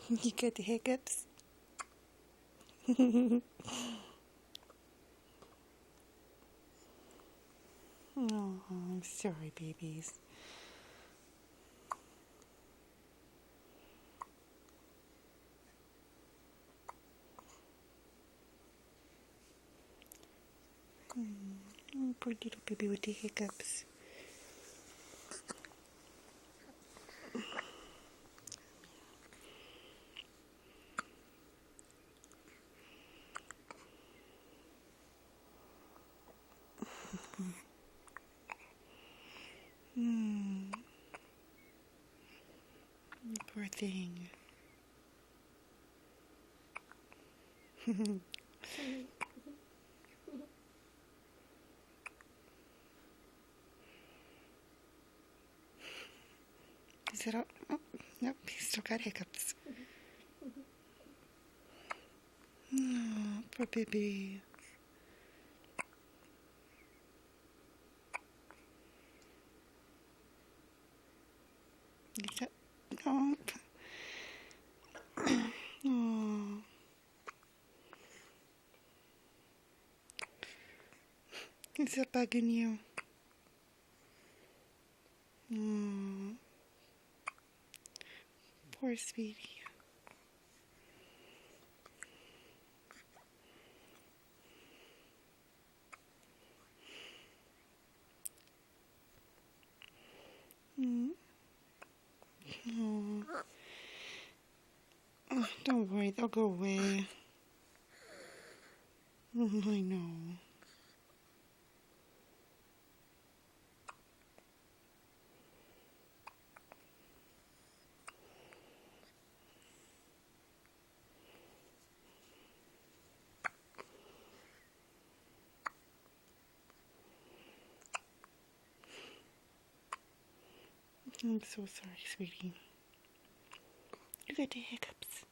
You got the hiccups? Oh, I'm sorry, babies. Oh, poor little baby with the hiccups. Poor thing. Is it all? Oh, nope, he's still got hiccups. Oh, poor baby. Is that? Oh. Oh. Is that bugging you? Oh. Poor sweetie. Oh. Oh, don't worry, they'll go away. Oh, I know. I'm so sorry, sweetie. You got the hiccups.